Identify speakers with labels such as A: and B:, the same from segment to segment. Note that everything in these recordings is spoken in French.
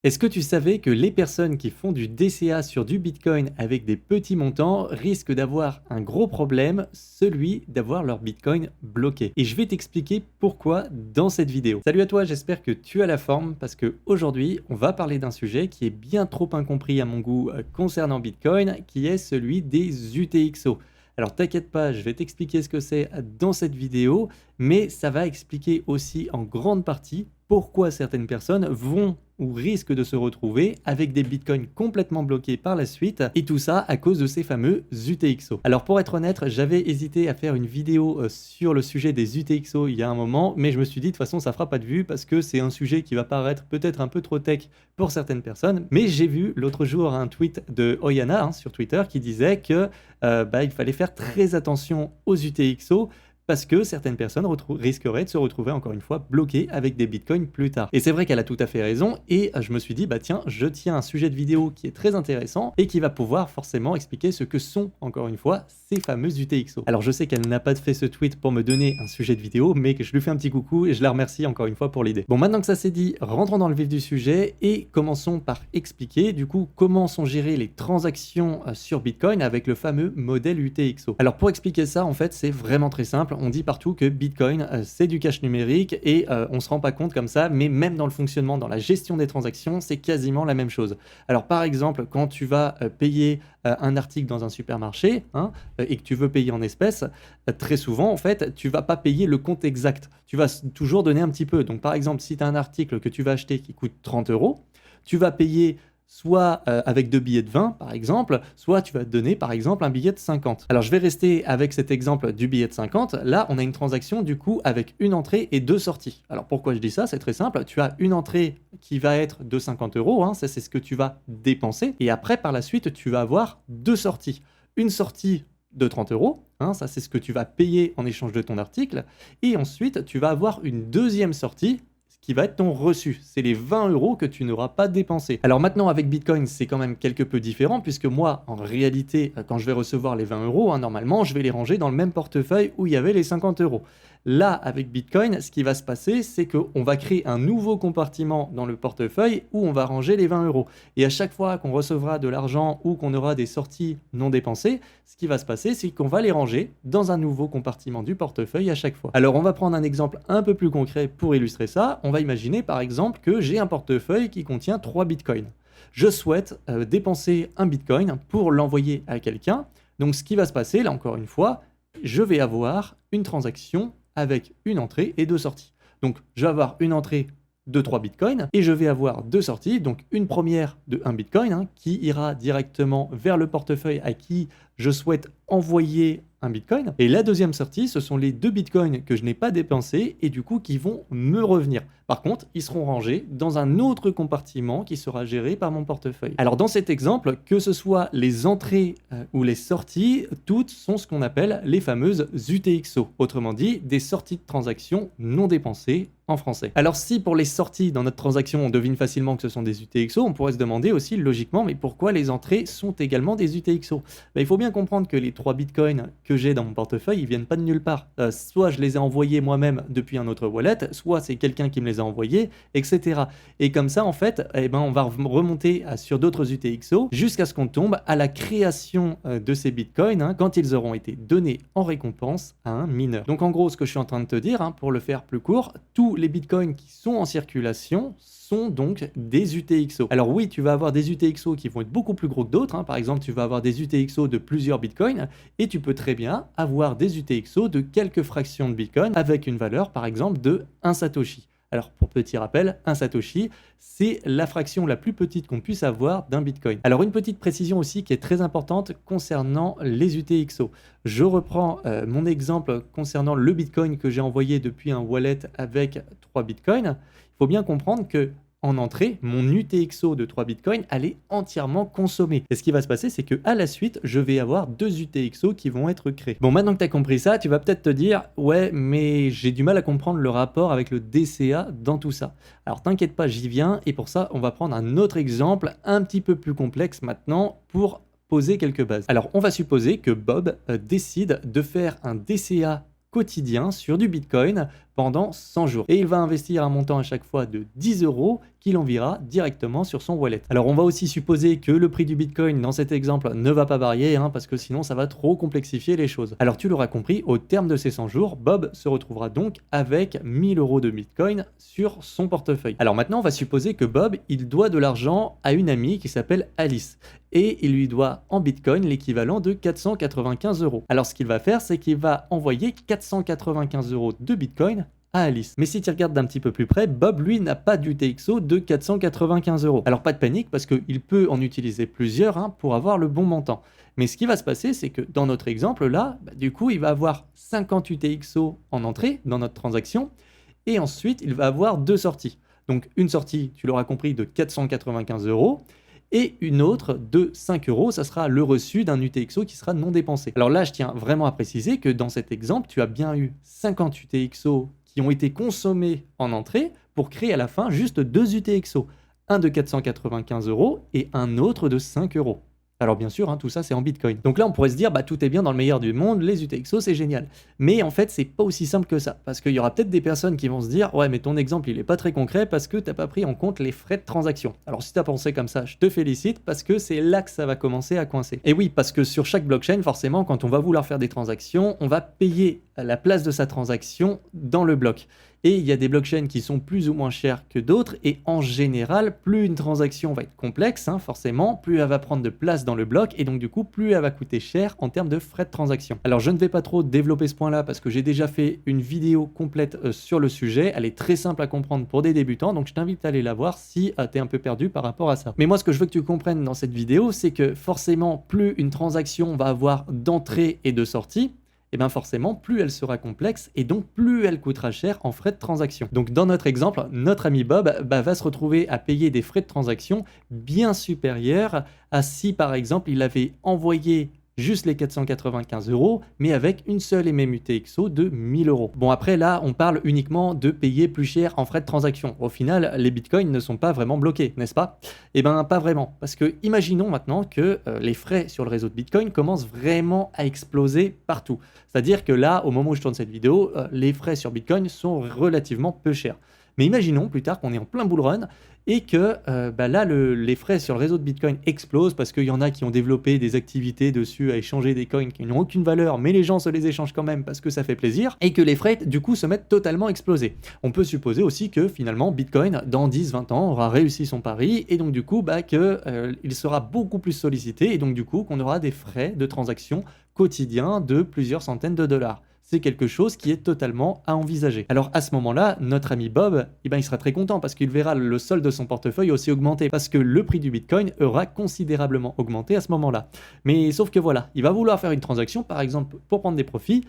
A: Est-ce que tu savais que les personnes qui font du DCA sur du Bitcoin avec des petits montants risquent d'avoir un gros problème, celui d'avoir leur Bitcoin bloqué? Et je vais t'expliquer pourquoi dans cette vidéo. Salut à toi, j'espère que tu as la forme parce que aujourd'hui, on va parler d'un sujet qui est bien trop incompris à mon goût concernant Bitcoin, qui est celui des UTXO. Alors t'inquiète pas, je vais t'expliquer ce que c'est dans cette vidéo, mais ça va expliquer aussi en grande partie pourquoi certaines personnes vont ou risquent de se retrouver avec des bitcoins complètement bloqués par la suite, et tout ça à cause de ces fameux UTXO. Alors pour être honnête, j'avais hésité à faire une vidéo sur le sujet des UTXO il y a un moment, mais je me suis dit de toute façon ça fera pas de vue parce que c'est un sujet qui va paraître peut-être un peu trop tech pour certaines personnes, mais j'ai vu l'autre jour un tweet de Oyana sur Twitter qui disait que il fallait faire très attention aux UTXO parce que certaines personnes risqueraient de se retrouver encore une fois bloquées avec des bitcoins plus tard. Et c'est vrai qu'elle a tout à fait raison, et je me suis dit, bah tiens, je tiens un sujet de vidéo qui est très intéressant et qui va pouvoir forcément expliquer ce que sont, encore une fois, ces fameux UTXO. Alors je sais qu'elle n'a pas fait ce tweet pour me donner un sujet de vidéo, mais que je lui fais un petit coucou et je la remercie encore une fois pour l'idée. Bon, maintenant que ça c'est dit, rentrons dans le vif du sujet et commençons par expliquer du coup comment sont gérées les transactions sur Bitcoin avec le fameux modèle UTXO. Alors pour expliquer ça, en fait, c'est vraiment très simple. On dit partout que Bitcoin, c'est du cash numérique et on se rend pas compte comme ça, mais même dans le fonctionnement, dans la gestion des transactions, c'est quasiment la même chose. Alors par exemple, quand tu vas payer un article dans un supermarché et que tu veux payer en espèces, très souvent, en fait, tu vas pas payer le compte exact. Tu vas toujours donner un petit peu. Donc par exemple, si tu as un article que tu vas acheter qui coûte 30 €, tu vas payer soit avec 2 billets de 20 par exemple, soit tu vas te donner par exemple un billet de 50. Alors je vais rester avec cet exemple du billet de 50. Là, on a une transaction du coup avec une entrée et deux sorties. Alors pourquoi je dis ça? C'est très simple. Tu as une entrée qui va être de 50 €, ça c'est ce que tu vas dépenser. Et après, par la suite, tu vas avoir deux sorties. Une sortie de 30 €, ça c'est ce que tu vas payer en échange de ton article. Et ensuite, tu vas avoir une deuxième sortie qui va être ton reçu. C'est les 20 € que tu n'auras pas dépensé. Alors maintenant, avec Bitcoin, c'est quand même quelque peu différent, puisque moi, en réalité, quand je vais recevoir les 20 €, normalement, je vais les ranger dans le même portefeuille où il y avait les 50 €. Là, avec Bitcoin, ce qui va se passer, c'est qu'on va créer un nouveau compartiment dans le portefeuille où on va ranger les 20 €. Et à chaque fois qu'on recevra de l'argent ou qu'on aura des sorties non dépensées, ce qui va se passer, c'est qu'on va les ranger dans un nouveau compartiment du portefeuille à chaque fois. Alors, on va prendre un exemple un peu plus concret pour illustrer ça. On va imaginer par exemple que j'ai un portefeuille qui contient 3 bitcoins. Je souhaite dépenser un bitcoin pour l'envoyer à quelqu'un. Donc, ce qui va se passer, là encore une fois, je vais avoir une transaction avec une entrée et deux sorties. Donc, je vais avoir une entrée de 3 bitcoins et je vais avoir deux sorties, donc une première de 1 bitcoin qui ira directement vers le portefeuille à qui je souhaite envoyer un bitcoin. Et la deuxième sortie, ce sont les 2 bitcoins que je n'ai pas dépensés et du coup qui vont me revenir. Par contre, ils seront rangés dans un autre compartiment qui sera géré par mon portefeuille. Alors dans cet exemple, que ce soit les entrées ou les sorties, toutes sont ce qu'on appelle les fameuses UTXO. Autrement dit, des sorties de transactions non dépensées en français. Alors si pour les sorties dans notre transaction, on devine facilement que ce sont des UTXO, on pourrait se demander aussi logiquement, mais pourquoi les entrées sont également des UTXO? Il faut bien comprendre que les 3 bitcoins que j'ai dans mon portefeuille, ils viennent pas de nulle part. Soit je les ai envoyés moi-même depuis un autre wallet, soit c'est quelqu'un qui me les a envoyés, etc. Et comme ça, en fait, on va remonter sur d'autres UTXO jusqu'à ce qu'on tombe à la création de ces bitcoins quand ils auront été donnés en récompense à un mineur. Donc en gros, ce que je suis en train de te dire, pour le faire plus court, tous les bitcoins qui sont en circulation sont donc des UTXO. Alors oui, tu vas avoir des UTXO qui vont être beaucoup plus gros que d'autres. Par exemple, tu vas avoir des UTXO de plusieurs bitcoins et tu peux très bien avoir des UTXO de quelques fractions de bitcoin avec une valeur par exemple de 1 Satoshi. Alors, pour petit rappel, un Satoshi, c'est la fraction la plus petite qu'on puisse avoir d'un Bitcoin. Alors, une petite précision aussi qui est très importante concernant les UTXO. Je reprends mon exemple concernant le Bitcoin que j'ai envoyé depuis un wallet avec 3 Bitcoins. Il faut bien comprendre que en entrée, mon UTXO de 3 bitcoins, elle est entièrement consommée. Et ce qui va se passer, c'est qu'à la suite, je vais avoir 2 UTXO qui vont être créés. Bon, maintenant que tu as compris ça, tu vas peut-être te dire « Ouais, mais j'ai du mal à comprendre le rapport avec le DCA dans tout ça. » Alors t'inquiète pas, j'y viens, et pour ça, on va prendre un autre exemple un petit peu plus complexe maintenant pour poser quelques bases. Alors, on va supposer que Bob décide de faire un DCA quotidien sur du Bitcoin pendant 100 jours. Et il va investir un montant à chaque fois de 10 euros qu'il enverra directement sur son wallet. Alors on va aussi supposer que le prix du Bitcoin dans cet exemple ne va pas varier, parce que sinon ça va trop complexifier les choses. Alors tu l'auras compris, au terme de ces 100 jours, Bob se retrouvera donc avec 1000 euros de Bitcoin sur son portefeuille. Alors maintenant on va supposer que Bob, il doit de l'argent à une amie qui s'appelle Alice. Et il lui doit en Bitcoin l'équivalent de 495 euros. Alors ce qu'il va faire, c'est qu'il va envoyer 495 euros de Bitcoin à Alice. Mais si tu regardes d'un petit peu plus près, Bob, lui, n'a pas d'UTXO de 495 euros. Alors pas de panique, parce qu'il peut en utiliser plusieurs pour avoir le bon montant. Mais ce qui va se passer, c'est que dans notre exemple là, du coup, il va avoir 50 UTXO en entrée dans notre transaction, et ensuite, il va avoir deux sorties. Donc une sortie, tu l'auras compris, de 495 euros, et une autre de 5 euros, ça sera le reçu d'un UTXO qui sera non dépensé. Alors là, je tiens vraiment à préciser que dans cet exemple, tu as bien eu 50 UTXO qui ont été consommés en entrée pour créer à la fin juste deux UTXO, un de 495 euros et un autre de 5 euros. Alors bien sûr, tout ça c'est en Bitcoin. Donc là on pourrait se dire, tout est bien dans le meilleur du monde, les UTXO c'est génial. Mais en fait c'est pas aussi simple que ça, parce qu'il y aura peut-être des personnes qui vont se dire, ouais mais ton exemple il est pas très concret parce que t'as pas pris en compte les frais de transaction. Alors si t'as pensé comme ça, je te félicite, parce que c'est là que ça va commencer à coincer. Et oui, parce que sur chaque blockchain, forcément, quand on va vouloir faire des transactions, on va payer la place de sa transaction dans le bloc. Et il y a des blockchains qui sont plus ou moins chers que d'autres, et en général, plus une transaction va être complexe, forcément, plus elle va prendre de place dans le bloc, et donc du coup, plus elle va coûter cher en termes de frais de transaction. Alors je ne vais pas trop développer ce point-là, parce que j'ai déjà fait une vidéo complète sur le sujet, elle est très simple à comprendre pour des débutants, donc je t'invite à aller la voir si tu es un peu perdu par rapport à ça. Mais moi, ce que je veux que tu comprennes dans cette vidéo, c'est que forcément, plus une transaction va avoir d'entrée et de sortie, et bien forcément, plus elle sera complexe et donc plus elle coûtera cher en frais de transaction. Donc dans notre exemple, notre ami Bob va se retrouver à payer des frais de transaction bien supérieurs à si par exemple il avait envoyé juste les 495 euros, mais avec une seule et même UTXO de 1000 euros. Bon, après là, on parle uniquement de payer plus cher en frais de transaction. Au final, les bitcoins ne sont pas vraiment bloqués, n'est-ce pas? Eh bien, pas vraiment. Parce que imaginons maintenant que les frais sur le réseau de Bitcoin commencent vraiment à exploser partout. C'est-à-dire que là, au moment où je tourne cette vidéo, les frais sur Bitcoin sont relativement peu chers. Mais imaginons plus tard qu'on est en plein bull run et que là, les frais sur le réseau de Bitcoin explosent parce qu'il y en a qui ont développé des activités dessus à échanger des coins qui n'ont aucune valeur, mais les gens se les échangent quand même parce que ça fait plaisir, et que les frais, du coup, se mettent totalement à exploser. On peut supposer aussi que finalement, Bitcoin, dans 10-20 ans, aura réussi son pari, et donc du coup, qu'il sera beaucoup plus sollicité, et donc du coup, qu'on aura des frais de transaction quotidiens de plusieurs centaines de dollars. C'est quelque chose qui est totalement à envisager. Alors à ce moment-là, notre ami Bob, il sera très content parce qu'il verra le solde de son portefeuille aussi augmenter, parce que le prix du Bitcoin aura considérablement augmenté à ce moment-là. Mais sauf que voilà, il va vouloir faire une transaction, par exemple, pour prendre des profits,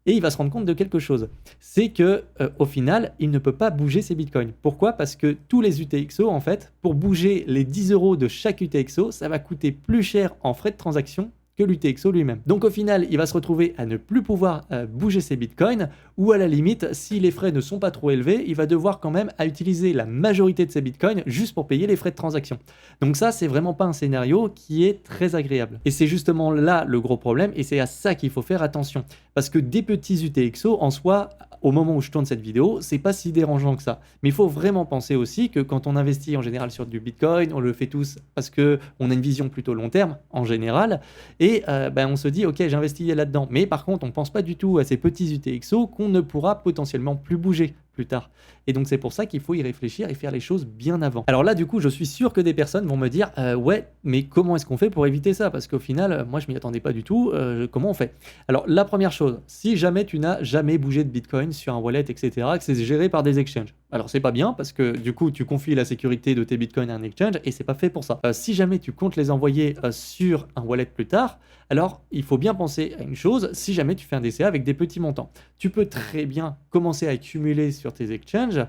A: et il va se rendre compte de quelque chose. C'est que au final, il ne peut pas bouger ses bitcoins. Pourquoi? Parce que tous les UTXO, en fait, pour bouger les 10 euros de chaque UTXO, ça va coûter plus cher en frais de transaction que l'UTXO lui-même. Donc au final, il va se retrouver à ne plus pouvoir bouger ses bitcoins, ou à la limite, si les frais ne sont pas trop élevés, il va devoir quand même à utiliser la majorité de ses bitcoins juste pour payer les frais de transaction. Donc ça, c'est vraiment pas un scénario qui est très agréable. Et c'est justement là le gros problème, et c'est à ça qu'il faut faire attention. Parce que des petits UTXO, en soi, au moment où je tourne cette vidéo, c'est pas si dérangeant que ça. Mais il faut vraiment penser aussi que quand on investit en général sur du Bitcoin, on le fait tous parce qu'on a une vision plutôt long terme, en général, et on se dit, ok, j'investis là-dedans. Mais par contre, on pense pas du tout à ces petits UTXO qu'on ne pourra potentiellement plus bouger plus tard. Et donc c'est pour ça qu'il faut y réfléchir et faire les choses bien avant. Alors là, du coup, je suis sûr que des personnes vont me dire ouais, mais comment est-ce qu'on fait pour éviter ça? Parce qu'au final, moi, je m'y attendais pas du tout. Comment on fait? Alors la première chose, si jamais tu n'as jamais bougé de Bitcoin sur un wallet, etc., que c'est géré par des exchanges. Alors c'est pas bien parce que du coup, tu confies la sécurité de tes Bitcoins à un exchange et c'est pas fait pour ça. Si jamais tu comptes les envoyer sur un wallet plus tard, alors il faut bien penser à une chose. Si jamais tu fais un DCA avec des petits montants, tu peux très bien commencer à accumuler sur tes exchanges,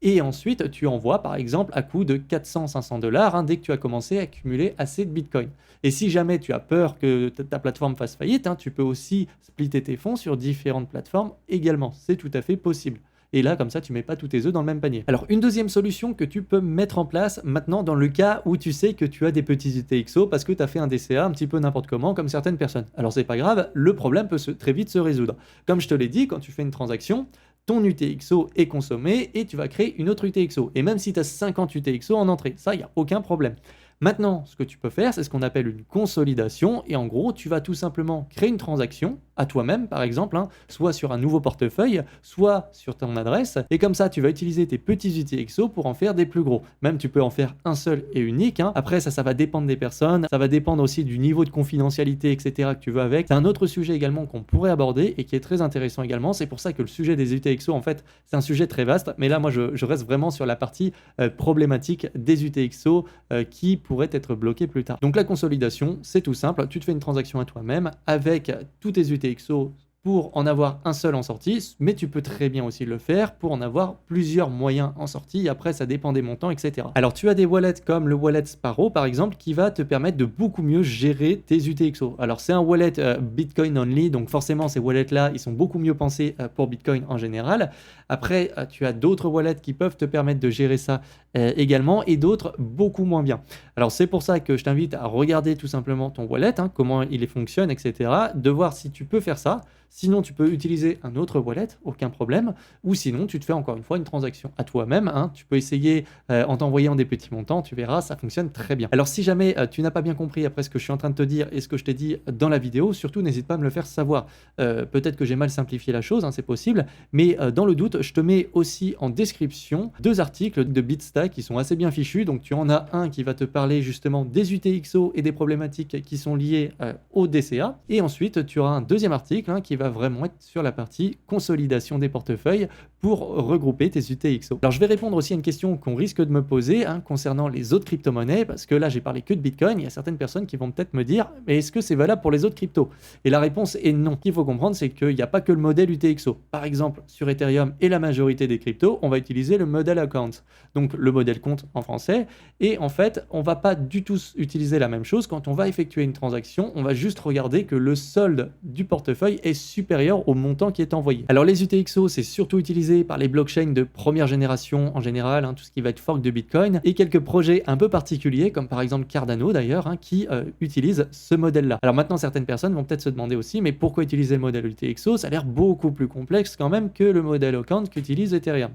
A: et ensuite tu envoies par exemple à coût de 400-500 $, dès que tu as commencé à accumuler assez de Bitcoin. Et si jamais tu as peur que ta plateforme fasse faillite, tu peux aussi splitter tes fonds sur différentes plateformes également. C'est tout à fait possible. Et là, comme ça, tu mets pas tous tes œufs dans le même panier. Alors, une deuxième solution que tu peux mettre en place maintenant dans le cas où tu sais que tu as des petits UTXO parce que tu as fait un DCA un petit peu n'importe comment, comme certaines personnes. Alors, c'est pas grave, le problème peut très vite se résoudre. Comme je te l'ai dit, quand tu fais une transaction, ton UTXO est consommé et tu vas créer une autre UTXO. Et même si tu as 50 UTXO en entrée, ça, il n'y a aucun problème. Maintenant, ce que tu peux faire, c'est ce qu'on appelle une consolidation. Et en gros, tu vas tout simplement créer une transaction à toi-même, par exemple, soit sur un nouveau portefeuille, soit sur ton adresse. Et comme ça, tu vas utiliser tes petits UTXO pour en faire des plus gros. Même, tu peux en faire un seul et unique. Après, ça va dépendre des personnes. Ça va dépendre aussi du niveau de confidentialité, etc. que tu veux avec. C'est un autre sujet également qu'on pourrait aborder et qui est très intéressant également. C'est pour ça que le sujet des UTXO, en fait, c'est un sujet très vaste. Mais là, moi, je reste vraiment sur la partie problématique des UTXO qui pourraient être bloqués plus tard. Donc la consolidation, c'est tout simple. Tu te fais une transaction à toi-même avec tous tes UTXO pour en avoir un seul en sortie, mais tu peux très bien aussi le faire pour en avoir plusieurs moyens en sortie. Après, ça dépend des montants, etc. Alors, tu as des wallets comme le wallet Sparrow, par exemple, qui va te permettre de beaucoup mieux gérer tes UTXO. Alors, c'est un wallet Bitcoin only, donc forcément, ces wallets-là, ils sont beaucoup mieux pensés pour Bitcoin en général. Après, tu as d'autres wallets qui peuvent te permettre de gérer ça également, et d'autres beaucoup moins bien. Alors, c'est pour ça que je t'invite à regarder tout simplement ton wallet, comment il fonctionne, etc., de voir si tu peux faire ça. Sinon, tu peux utiliser un autre wallet, aucun problème. Ou sinon, tu te fais encore une fois une transaction à toi-même. Tu peux essayer en t'envoyant des petits montants, tu verras, ça fonctionne très bien. Alors, si jamais tu n'as pas bien compris après ce que je suis en train de te dire et ce que je t'ai dit dans la vidéo, surtout n'hésite pas à me le faire savoir. Peut-être que j'ai mal simplifié la chose, c'est possible. Mais dans le doute, je te mets aussi en description 2 articles de Bitstack qui sont assez bien fichus. Donc, tu en as un qui va te parler justement des UTXO et des problématiques qui sont liées au DCA. Et ensuite, tu auras un deuxième article qui va vraiment être sur la partie consolidation des portefeuilles pour regrouper tes UTXO. Alors, je vais répondre aussi à une question qu'on risque de me poser concernant les autres crypto-monnaies, parce que là, j'ai parlé que de Bitcoin. Il y a certaines personnes qui vont peut-être me dire, mais est-ce que c'est valable pour les autres cryptos? Et la réponse est non. Ce qu'il faut comprendre, c'est qu'il n'y a pas que le modèle UTXO. Par exemple, sur Ethereum et la majorité des cryptos, on va utiliser le modèle account, donc le modèle compte en français. Et en fait, on ne va pas du tout utiliser la même chose. Quand on va effectuer une transaction, on va juste regarder que le solde du portefeuille est supérieur au montant qui est envoyé. Alors, les UTXO, c'est surtout utilisé par les blockchains de première génération en général, tout ce qui va être fork de Bitcoin, et quelques projets un peu particuliers, comme par exemple Cardano d'ailleurs, qui utilisent ce modèle-là. Alors maintenant, certaines personnes vont peut-être se demander aussi, mais pourquoi utiliser le modèle UTXO? Ça a l'air beaucoup plus complexe quand même que le modèle account qu'utilise Ethereum.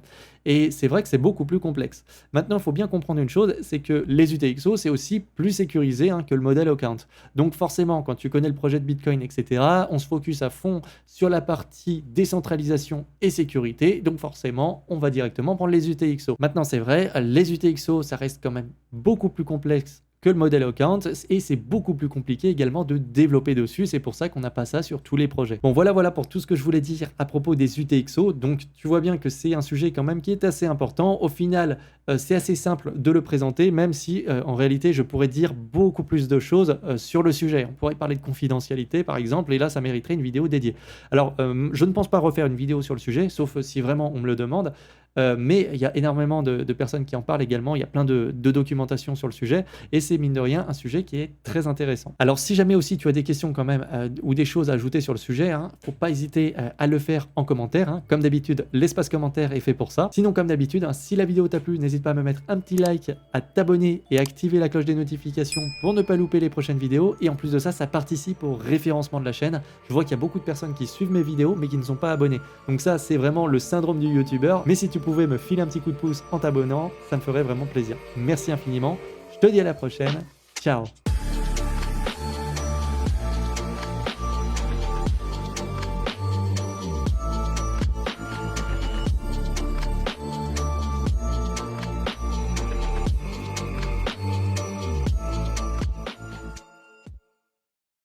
A: Et c'est vrai que c'est beaucoup plus complexe. Maintenant, il faut bien comprendre une chose, c'est que les UTXO, c'est aussi plus sécurisé que le modèle account. Donc forcément, quand tu connais le projet de Bitcoin, etc., on se focus à fond sur la partie décentralisation et sécurité. Donc forcément, on va directement prendre les UTXO. Maintenant, c'est vrai, les UTXO, ça reste quand même beaucoup plus complexe que le modèle account, et c'est beaucoup plus compliqué également de développer dessus. C'est pour ça qu'on n'a pas ça sur tous les projets. Bon, voilà pour tout ce que je voulais dire à propos des UTXO. Donc, tu vois bien que c'est un sujet quand même qui est assez important. Au final, c'est assez simple de le présenter, même si en réalité, je pourrais dire beaucoup plus de choses sur le sujet. On pourrait parler de confidentialité, par exemple, et là, ça mériterait une vidéo dédiée. Alors, je ne pense pas refaire une vidéo sur le sujet, sauf si vraiment on me le demande. Mais il y a énormément de personnes qui en parlent également. Il y a plein de documentation sur le sujet, et c'est mine de rien un sujet qui est très intéressant. Alors, si jamais aussi tu as des questions quand même ou des choses à ajouter sur le sujet, faut pas hésiter à le faire en commentaire. Comme d'habitude, l'espace commentaire est fait pour ça. Sinon, comme d'habitude, si la vidéo t'a plu, n'hésite pas à me mettre un petit like, à t'abonner et activer la cloche des notifications pour ne pas louper les prochaines vidéos. Et en plus de ça, ça participe au référencement de la chaîne. Je vois qu'il y a beaucoup de personnes qui suivent mes vidéos mais qui ne sont pas abonnées. Donc ça, c'est vraiment le syndrome du youtubeur. Mais si tu pouvais me filer un petit coup de pouce en t'abonnant, ça me ferait vraiment plaisir. Merci infiniment. Je te dis à la prochaine. Ciao.